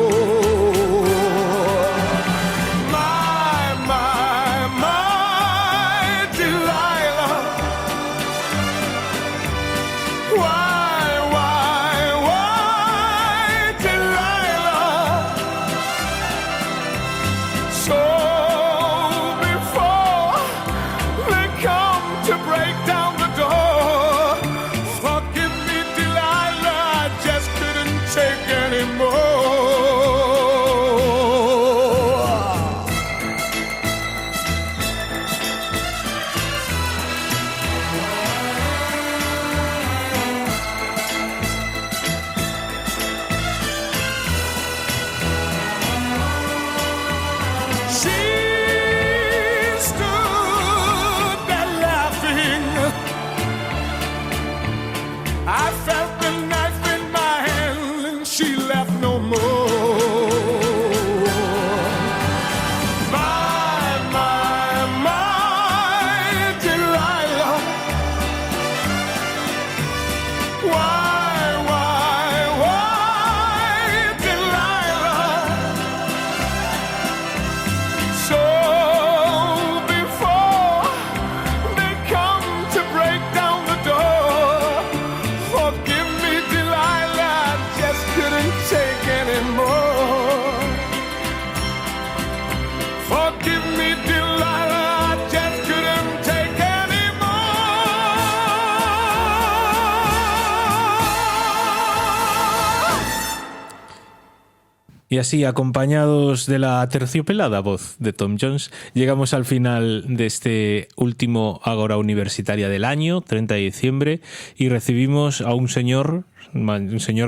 Y así, acompañados de la aterciopelada voz de Tom Jones, llegamos al final de este último Ágora Universitaria del año, 30 de diciembre, y recibimos a un señor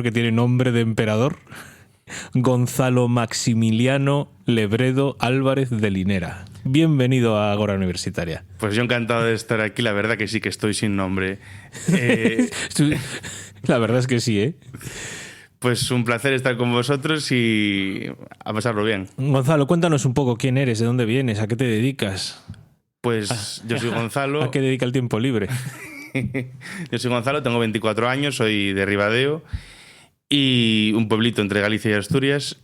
que tiene nombre de emperador, Gonzalo Maximiliano Lebredo Álvarez de Linera. Bienvenido a Ágora Universitaria. Pues yo encantado de estar aquí, la verdad que sí que estoy sin nombre. La verdad es que sí, ¿eh? Pues un placer estar con vosotros y a pasarlo bien. Gonzalo, cuéntanos un poco quién eres, de dónde vienes, a qué te dedicas. Pues yo soy Gonzalo. ¿A qué dedica el tiempo libre? Yo soy Gonzalo, tengo 24 años, soy de Ribadeo y un pueblito entre Galicia y Asturias.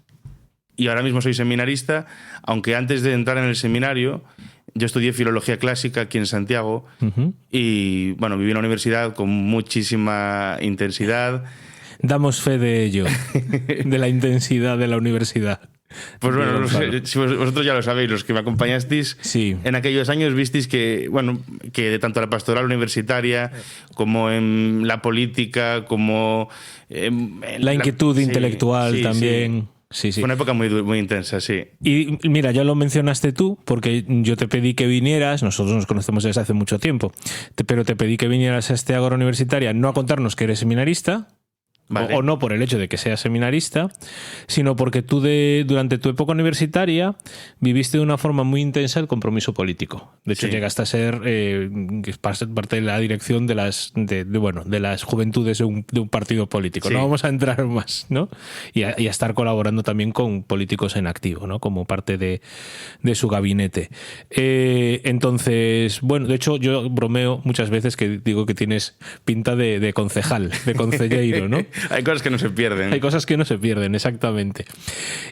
Y ahora mismo soy seminarista, aunque antes de entrar en el seminario yo estudié Filología Clásica aquí en Santiago. Y bueno, viví en la universidad con muchísima intensidad. Damos fe de ello, de la intensidad de la universidad. Pues bueno, si vosotros ya lo sabéis, los que me acompañasteis, sí, en aquellos años visteis que, bueno, que tanto la pastoral universitaria como en la política, como en la inquietud intelectual también. Sí. Fue una época muy intensa, sí. Y mira, ya lo mencionaste tú, porque yo te pedí que vinieras, nosotros nos conocemos desde hace mucho tiempo, pero te pedí que vinieras a este Ágora Universitaria, no a contarnos que eres seminarista, vale, o no por el hecho de que seas seminarista, sino porque tú durante tu época universitaria viviste de una forma muy intensa el compromiso político. De hecho, llegaste a ser parte de la dirección de las juventudes de un partido político. Sí. No vamos a entrar más, ¿no? Y a estar colaborando también con políticos en activo, ¿no? Como parte de su gabinete. Entonces, bueno, de hecho, yo bromeo muchas veces que digo que tienes pinta de concejal, de concelleiro, ¿no? Hay cosas que no se pierden. Hay cosas que no se pierden, exactamente.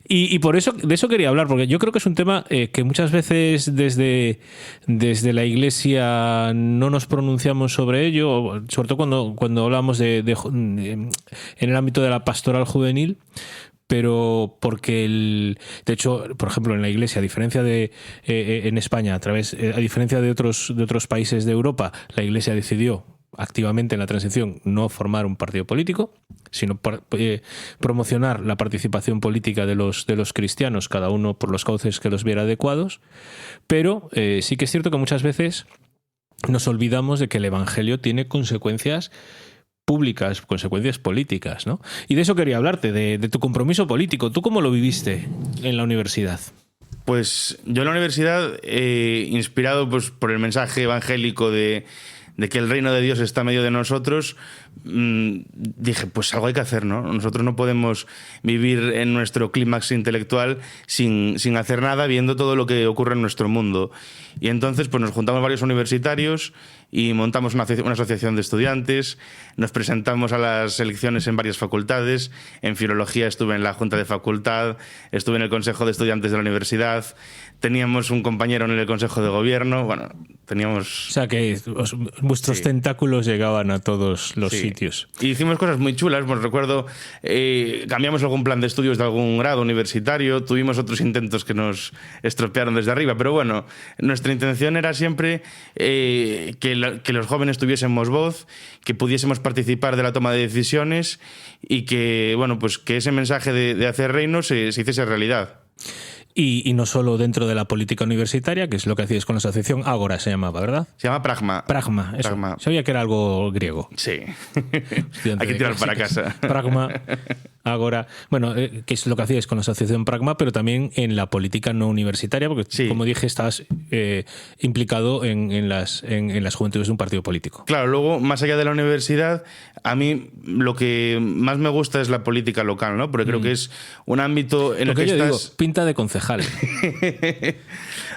Y por eso, de eso quería hablar, porque yo creo que es un tema que muchas veces desde la Iglesia no nos pronunciamos sobre ello, sobre todo cuando hablamos en el ámbito de la pastoral juvenil, pero porque de hecho, por ejemplo, en la Iglesia, a diferencia de en España, a diferencia de otros países de Europa, la Iglesia decidió activamente en la transición no formar un partido político, sino promocionar la participación política de los cristianos, cada uno por los cauces que los viera adecuados, pero sí que es cierto que muchas veces nos olvidamos de que el Evangelio tiene consecuencias públicas, consecuencias políticas, ¿no? Y de eso quería hablarte, de tu compromiso político. ¿Tú cómo lo viviste en la universidad? Pues yo en la universidad, inspirado pues, por el mensaje evangélico de que el reino de Dios está en medio de nosotros, dije, pues algo hay que hacer, ¿no? Nosotros no podemos vivir en nuestro clímax intelectual sin hacer nada, viendo todo lo que ocurre en nuestro mundo. Y entonces pues nos juntamos varios universitarios y montamos una asociación de estudiantes, nos presentamos a las elecciones en varias facultades. En filología estuve en la junta de facultad, estuve en el consejo de estudiantes de la universidad, teníamos un compañero en el consejo de gobierno, bueno, teníamos... O sea que vuestros tentáculos llegaban a todos los sitios. Y hicimos cosas muy chulas, pues recuerdo, cambiamos algún plan de estudios de algún grado universitario, tuvimos otros intentos que nos estropearon desde arriba, pero bueno, nuestra intención era siempre que los jóvenes tuviésemos voz, que pudiésemos participar de la toma de decisiones y que, bueno, pues que ese mensaje de hacer reino se hiciese realidad. Y no solo dentro de la política universitaria, que es lo que hacíais con la asociación Ágora, se llamaba, ¿verdad? Se llama Pragma. Pragma, eso. Pragma. Sabía que era algo griego. Sí. Hay que tirar para casa. Pragma, Ágora. Bueno, que es lo que hacíais con la asociación Pragma, pero también en la política no universitaria, porque, como dije, estás implicado en las juventudes de un partido político. Claro, luego, más allá de la universidad, a mí lo que más me gusta es la política local, ¿no? Porque creo que es un ámbito en el que yo estás... digo, pinta de concejal.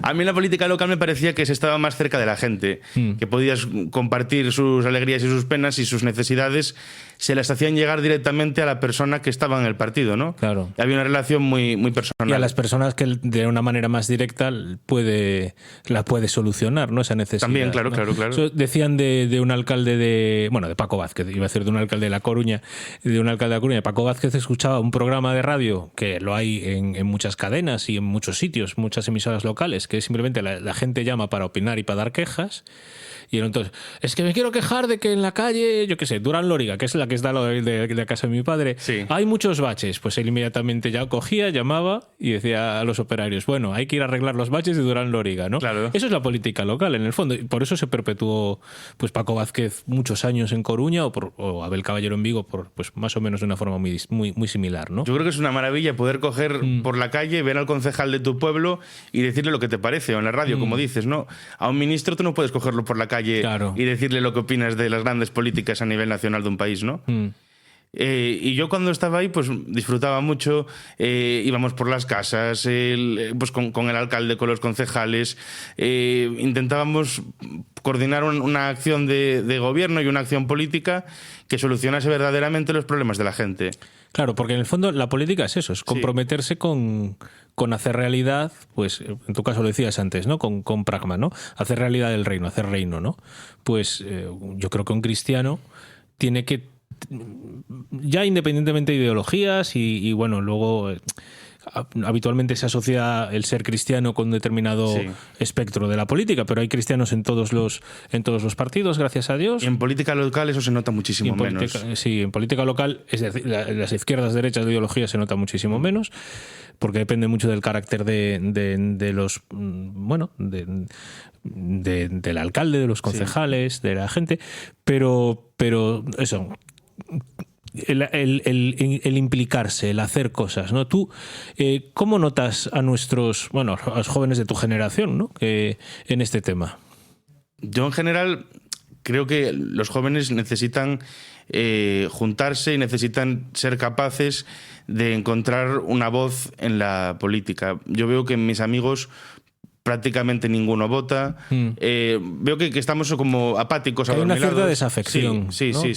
A mí la política local me parecía que se estaba más cerca de la gente, que podías compartir sus alegrías y sus penas y sus necesidades, se las hacían llegar directamente a la persona que estaba en el partido, ¿no? Claro. Y había una relación muy, muy personal. Y a las personas que de una manera más directa la puede solucionar, ¿no? Esa necesidad. También, claro, ¿no? claro. Eso decían de un alcalde de Paco Vázquez, iba a decir de un alcalde de La Coruña, de Paco Vázquez escuchaba un programa de radio, que lo hay en muchas cadenas y en muchos sitios, muchas emisoras locales, que simplemente la gente llama para opinar y para dar quejas. Y entonces, es que me quiero quejar de que en la calle, yo qué sé, Durán Lóriga, que es la que está al lado de la casa de mi padre, hay muchos baches. Pues él inmediatamente ya cogía, llamaba y decía a los operarios, bueno, hay que ir a arreglar los baches de Durán Lóriga, ¿no? Claro. Eso es la política local, en el fondo. Y por eso se perpetuó pues Paco Vázquez muchos años en Coruña o Abel Caballero en Vigo, pues más o menos de una forma muy similar, ¿no? Yo creo que es una maravilla poder coger por la calle, ver al concejal de tu pueblo y decirle lo que te parece, o en la radio, como dices, ¿no? A un ministro tú no puedes cogerlo por la calle y decirle lo que opinas de las grandes políticas a nivel nacional de un país, ¿no? Y yo cuando estaba ahí pues disfrutaba mucho, íbamos por las casas, pues con el alcalde, con los concejales, intentábamos coordinar una acción de gobierno y una acción política que solucionase verdaderamente los problemas de la gente. Claro, porque en el fondo la política es eso, es comprometerse con hacer realidad, pues en tu caso lo decías antes, ¿no? Con Pragma, ¿no? Hacer realidad el reino, hacer reino, ¿no? Pues yo creo que un cristiano tiene que, ya independientemente de ideologías y bueno, luego habitualmente se asocia el ser cristiano con un determinado espectro de la política, pero hay cristianos en todos los partidos, gracias a Dios. Y en política local eso se nota muchísimo menos. Sí, en política local, es decir, las izquierdas, derechas de ideología se nota muchísimo menos, porque depende mucho del carácter de los, bueno, del alcalde, de los concejales, de la gente, pero eso, el implicarse, el hacer cosas, ¿no? Tú, ¿cómo notas a los jóvenes de tu generación, ¿no? En este tema? Yo en general creo que los jóvenes necesitan juntarse y necesitan ser capaces de encontrar una voz en la política. Yo veo que en mis amigos prácticamente ninguno vota. Veo que estamos como apáticos. Hay una cierta desafección,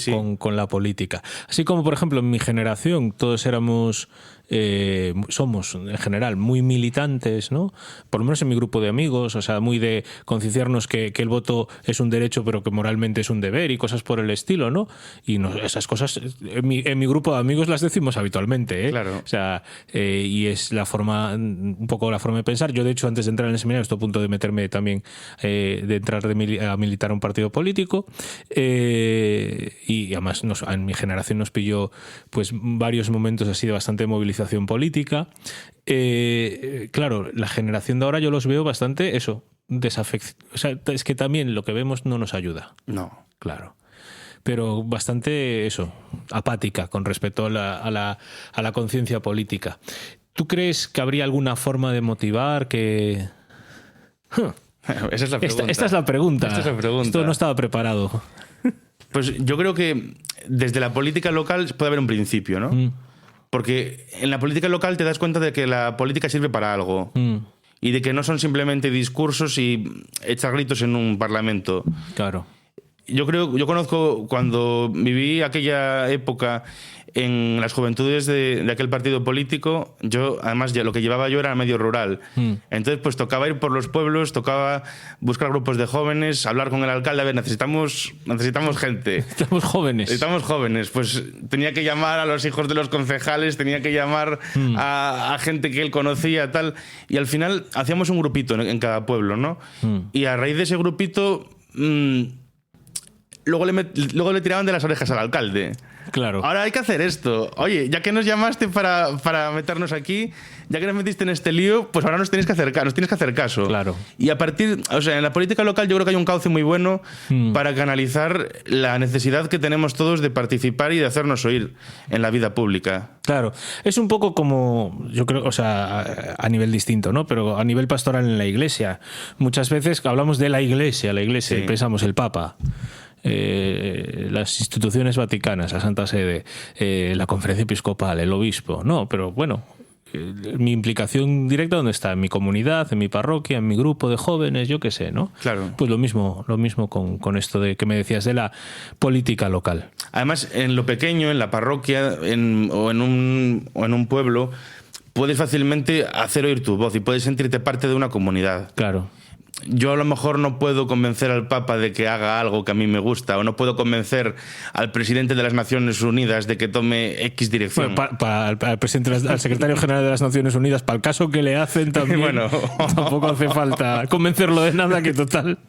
¿no? Con la política. Así como, por ejemplo, en mi generación todos somos en general muy militantes, ¿no? Por lo menos en mi grupo de amigos, o sea, muy de concienciarnos que el voto es un derecho pero que moralmente es un deber y cosas por el estilo, ¿no? Y esas cosas en mi grupo de amigos las decimos habitualmente, ¿eh? Claro. O sea, y es un poco la forma de pensar. Yo, de hecho, antes de entrar en el seminario seminario, estoy a punto de meterme también, de entrar a militar a un partido político, y además en mi generación nos pilló pues varios momentos así de bastante movilización política. Claro, la generación de ahora yo los veo bastante desafección. O sea, es que también lo que vemos no nos ayuda. No. Claro. Pero bastante apática con respecto a la conciencia política. ¿Tú crees que habría alguna forma de motivar que...? Esa es la pregunta. Esta es la pregunta. Esta es la pregunta. Esto no estaba preparado. Pues yo creo que desde la política local puede haber un principio, ¿no? Porque en la política local te das cuenta de que la política sirve para algo. Y de que no son simplemente discursos y echar gritos en un parlamento. Claro. Yo conozco cuando viví aquella época en las juventudes de aquel partido político, además lo que llevaba yo era medio rural. Entonces pues tocaba ir por los pueblos, tocaba buscar grupos de jóvenes, hablar con el alcalde, a ver, necesitamos gente. Necesitamos jóvenes. Pues tenía que llamar a los hijos de los concejales, tenía que llamar a gente que él conocía, tal. Y al final hacíamos un grupito en cada pueblo, ¿no? Y a raíz de ese grupito... Luego le tiraban de las orejas al alcalde. Claro. Ahora hay que hacer esto. Oye, ya que nos llamaste para meternos aquí, ya que nos metiste en este lío, pues ahora nos tienes que hacer caso. Claro. Y en la política local yo creo que hay un cauce muy bueno para canalizar la necesidad que tenemos todos de participar y de hacernos oír en la vida pública. Claro. Es un poco como, yo creo, a nivel distinto, ¿no? Pero a nivel pastoral en la iglesia. Muchas veces hablamos de la iglesia sí. Y pensamos el Papa. Las instituciones vaticanas, la Santa Sede, la Conferencia Episcopal, el Obispo. No, pero bueno, mi implicación directa, ¿dónde está? En mi comunidad, en mi parroquia, en mi grupo de jóvenes, yo qué sé, ¿no? Claro. Pues lo mismo con esto de que me decías de la política local. Además, en lo pequeño, en la parroquia o en un pueblo, puedes fácilmente hacer oír tu voz y puedes sentirte parte de una comunidad. Claro. Yo a lo mejor no puedo convencer al Papa de que haga algo que a mí me gusta, o no puedo convencer al presidente de las Naciones Unidas de que tome X dirección. Bueno, al secretario general de las Naciones Unidas, para el caso que le hacen también, bueno, tampoco hace falta convencerlo de nada, que total.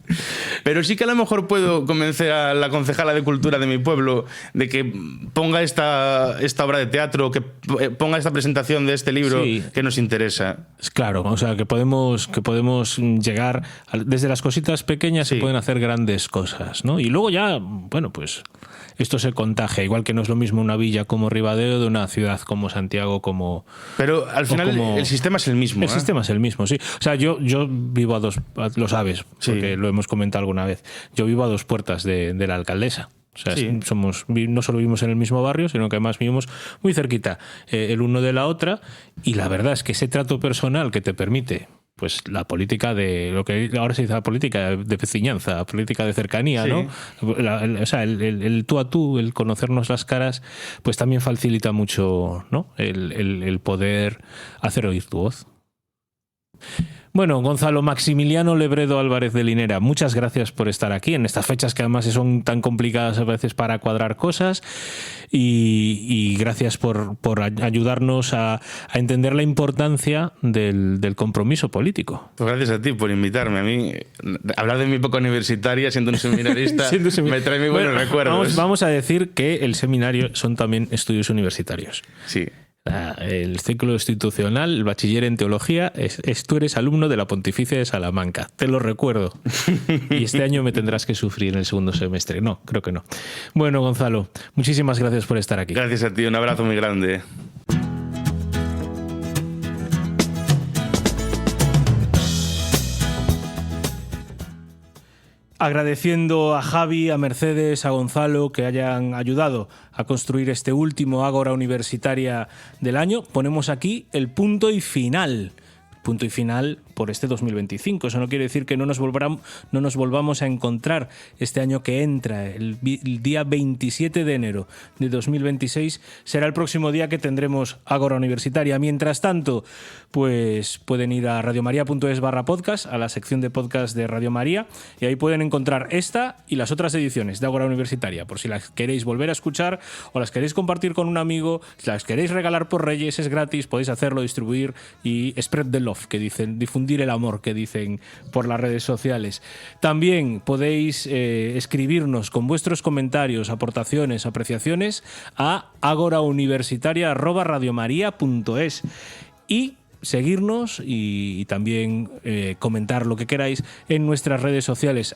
Pero sí que a lo mejor puedo convencer a la concejala de cultura de mi pueblo de que ponga esta obra de teatro, que ponga esta presentación de este libro que nos interesa. Claro, o sea, que podemos llegar... Desde las cositas pequeñas se pueden hacer grandes cosas, ¿no? Y luego ya, bueno, pues esto se contagia, igual que no es lo mismo una villa como Ribadeo de una ciudad como Santiago, como... Pero al final el sistema es el mismo. El sistema es el mismo, sí. O sea, yo vivo lo sabes, porque lo hemos comentado alguna vez, yo vivo a 2 puertas de la alcaldesa. O sea, no solo vivimos en el mismo barrio, sino que además vivimos muy cerquita el uno de la otra, y la verdad es que ese trato personal que te permite... Pues la política de lo que ahora se dice la política de vecinanza, la política de cercanía, ¿no? El tú a tú, el conocernos las caras, pues también facilita mucho, ¿no? El poder hacer oír tu voz. Bueno, Gonzalo Maximiliano Lebredo Álvarez de Linera, muchas gracias por estar aquí en estas fechas que además son tan complicadas a veces para cuadrar cosas, y gracias por ayudarnos a entender la importancia del compromiso político. Pues gracias a ti por invitarme. A mí, hablar de mi época universitaria siendo un seminarista me trae muy buenos recuerdos. Vamos a decir que el seminario son también estudios universitarios. Sí. El ciclo institucional, el bachiller en teología, tú eres alumno de la Pontificia de Salamanca, te lo recuerdo. Y este año me tendrás que sufrir en el segundo semestre. No, creo que no. Bueno, Gonzalo, muchísimas gracias por estar aquí. Gracias a ti, un abrazo muy grande. Agradeciendo a Javi, a Mercedes, a Gonzalo que hayan ayudado a construir este último Ágora Universitaria del año, ponemos aquí el punto y final. Punto y final por este 2025. Eso no quiere decir que no nos volvamos a encontrar este año que entra. El día 27 de enero de 2026 será el próximo día que tendremos Ágora Universitaria. Mientras tanto, pues pueden ir a radiomaria.es/podcast, a la sección de podcast de Radio María, y ahí pueden encontrar esta y las otras ediciones de Ágora Universitaria, por si las queréis volver a escuchar o las queréis compartir con un amigo, si las queréis regalar por Reyes, es gratis, podéis hacerlo, distribuir y spread the love. love, que dicen, difundir el amor, que dicen por las redes sociales. También podéis escribirnos con vuestros comentarios, aportaciones, apreciaciones a agorauniversitaria@radiomaria.es y seguirnos y también comentar lo que queráis en nuestras redes sociales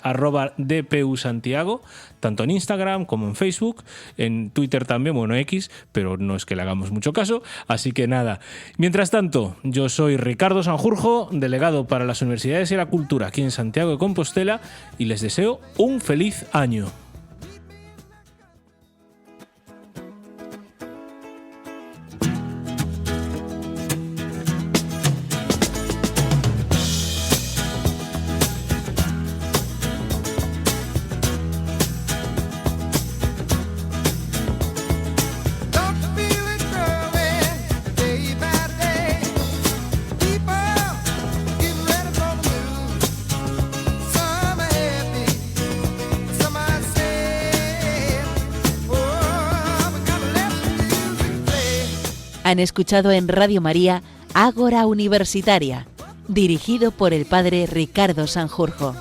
@dpusantiago, tanto en Instagram como en Facebook, en Twitter también, bueno, X, pero no es que le hagamos mucho caso, así que nada. Mientras tanto, yo soy Ricardo Sanjurjo, delegado para las Universidades y la Cultura aquí en Santiago de Compostela, y les deseo un feliz año. Han escuchado en Radio María Ágora Universitaria, dirigido por el padre Ricardo Sanjurjo.